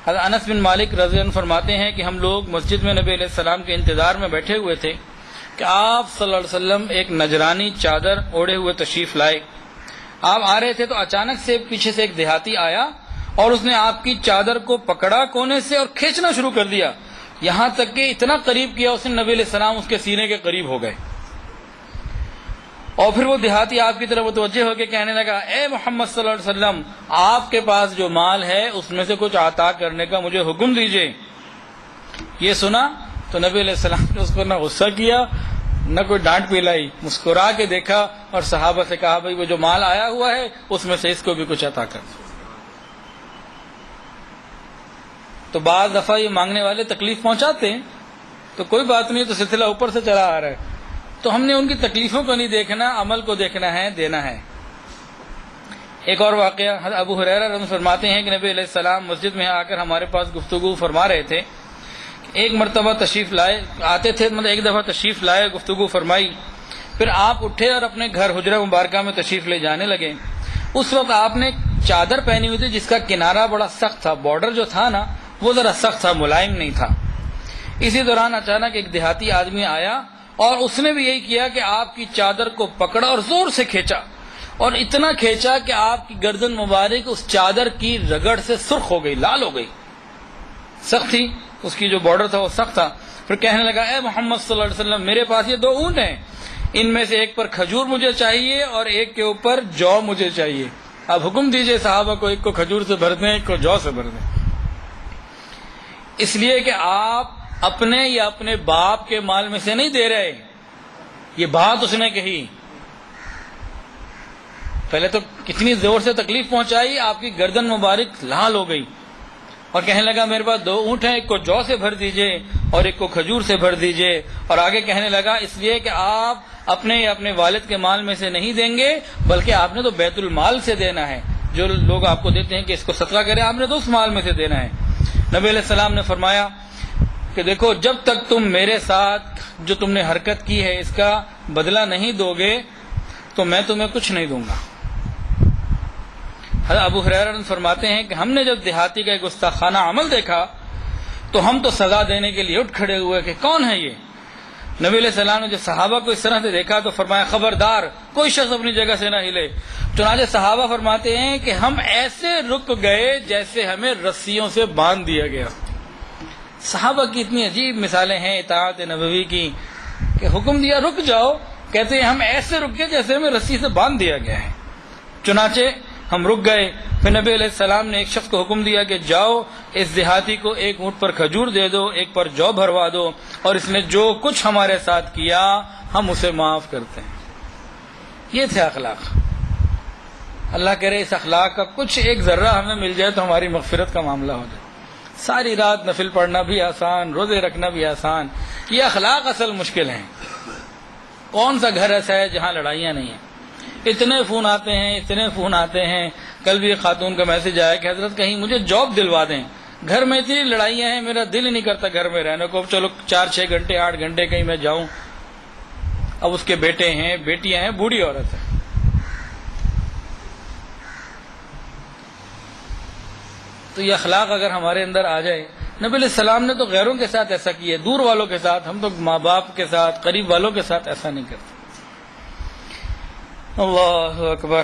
حضرت انس بن مالک رضی اللہ عنہ فرماتے ہیں کہ ہم لوگ مسجد میں نبی علیہ السلام کے انتظار میں بیٹھے ہوئے تھے کہ آپ صلی اللہ علیہ وسلم ایک نجرانی چادر اوڑھے ہوئے تشریف لائے. آپ آ رہے تھے تو اچانک سے پیچھے سے ایک دیہاتی آیا اور اس نے آپ کی چادر کو پکڑا کونے سے اور کھینچنا شروع کر دیا، یہاں تک کہ اتنا قریب کیا اس نے نبی علیہ السلام اس کے سینے کے قریب ہو گئے. اور پھر وہ دیہاتی آپ کی طرف متوجہ ہو کے کہنے لگا، اے محمد صلی اللہ علیہ وسلم، آپ کے پاس جو مال ہے اس میں سے کچھ عطا کرنے کا مجھے حکم دیجئے. یہ سنا تو نبی علیہ السلام نے اس کو نہ غصہ کیا نہ کوئی ڈانٹ پلائی، مسکرا کے دیکھا اور صحابہ سے کہا، بھائی وہ جو مال آیا ہوا ہے اس میں سے اس کو بھی کچھ عطا کر دو. تو بعض دفعہ یہ مانگنے والے تکلیف پہنچاتے ہیں تو کوئی بات نہیں، تو سلسلہ اوپر سے چلا آ رہا ہے، تو ہم نے ان کی تکلیفوں کو نہیں دیکھنا، عمل کو دیکھنا ہے، دینا ہے. ایک اور واقعہ، حضرت ابو ہریرہ رضی اللہ عنہ فرماتے ہیں کہ نبی علیہ السلام مسجد میں آ کر ہمارے پاس گفتگو فرما رہے تھے. ایک مرتبہ تشریف لائے آتے تھے، مطلب ایک دفعہ تشریف لائے، گفتگو فرمائی، پھر آپ اٹھے اور اپنے گھر حجرہ مبارکہ میں تشریف لے جانے لگے. اس وقت آپ نے چادر پہنی ہوئی تھی جس کا کنارہ بڑا سخت تھا، بارڈر جو تھا نا وہ ذرا سخت تھا، ملائم نہیں تھا. اسی دوران اچانک ایک دیہاتی آدمی آیا اور اس نے بھی یہی کیا کہ آپ کی چادر کو پکڑا اور زور سے کھینچا، اور اتنا کھینچا کہ آپ کی گردن مبارک اس چادر کی رگڑ سے سرخ ہو گئی، لال ہو گئی. سخت تھی، اس کی جو بارڈر تھا وہ سخت تھا. پھر کہنے لگا، اے محمد صلی اللہ علیہ وسلم، میرے پاس یہ 2 اونٹ ہیں، ان میں سے ایک پر کھجور مجھے چاہیے اور ایک کے اوپر جو مجھے چاہیے. اب حکم دیجئے صحابہ کو، ایک کو کھجور سے بھر دیں، ایک کو جو سے بھر دیں. اس لیے کہ آپ اپنے یا اپنے باپ کے مال میں سے نہیں دے رہے. یہ بات اس نے کہی، پہلے تو کتنی زور سے تکلیف پہنچائی، آپ کی گردن مبارک لال ہو گئی، اور کہنے لگا میرے پاس 2 اونٹ ہیں، ایک کو جو سے بھر دیجئے اور ایک کو کھجور سے بھر دیجئے. اور آگے کہنے لگا، اس لیے کہ آپ اپنے یا اپنے والد کے مال میں سے نہیں دیں گے، بلکہ آپ نے تو بیت المال سے دینا ہے. جو لوگ آپ کو دیتے ہیں کہ اس کو صدقہ کریں، آپ نے تو اس مال میں سے دینا ہے. نبی علیہ السلام نے فرمایا کہ دیکھو، جب تک تم میرے ساتھ جو تم نے حرکت کی ہے اس کا بدلہ نہیں دو گے تو میں تمہیں کچھ نہیں دوں گا. حضرت ابو ہریرہ فرماتے ہیں کہ ہم نے جب دیہاتی کا ایک گستاخانہ عمل دیکھا تو ہم تو سزا دینے کے لیے اٹھ کھڑے ہوئے کہ کون ہے یہ. نبی علیہ السلام نے جب صحابہ کو اس طرح سے دیکھا تو فرمایا، خبردار، کوئی شخص اپنی جگہ سے نہ ہلے. چنانچہ صحابہ فرماتے ہیں کہ ہم ایسے رک گئے جیسے ہمیں رسیوں سے باندھ دیا گیا. صحابہ کی اتنی عجیب مثالیں ہیں اطاعت نبوی کی کہ حکم دیا رک جاؤ، کہتے ہیں ہم ایسے رک گئے جیسے ہمیں رسی سے باندھ دیا گیا ہے. چنانچہ ہم رک گئے. پھر نبی علیہ السلام نے ایک شخص کو حکم دیا کہ جاؤ اس دیہاتی کو 1 اونٹ پر کھجور دے دو، ایک پر جو بھروا دو، اور اس نے جو کچھ ہمارے ساتھ کیا ہم اسے معاف کرتے ہیں. یہ تھے اخلاق. اللہ کرے اس اخلاق کا کچھ ایک ذرہ ہمیں مل جائے تو ہماری مغفرت کا معاملہ ہو جائے. ساری رات نفل پڑھنا بھی آسان، روزے رکھنا بھی آسان. یہ اخلاق اصل مشکل ہیں. کون سا گھر ایسا ہے جہاں لڑائیاں نہیں ہیں؟ اتنے فون آتے ہیں. کل بھی ایک خاتون کا میسج آیا کہ حضرت کہیں مجھے جاب دلوا دیں، گھر میں اتنی لڑائیاں ہیں، میرا دل ہی نہیں کرتا گھر میں رہنے کو. چلو 4-6 گھنٹے 8 گھنٹے کہیں میں جاؤں. اب اس کے بیٹے ہیں، بیٹیاں ہیں، بوڑھی عورت ہے. تو یہ اخلاق اگر ہمارے اندر آ جائے، نبی علیہ السلام نے تو غیروں کے ساتھ ایسا کیا، دور والوں کے ساتھ، ہم تو ماں باپ کے ساتھ، قریب والوں کے ساتھ ایسا نہیں کرتے. اللہ اکبر.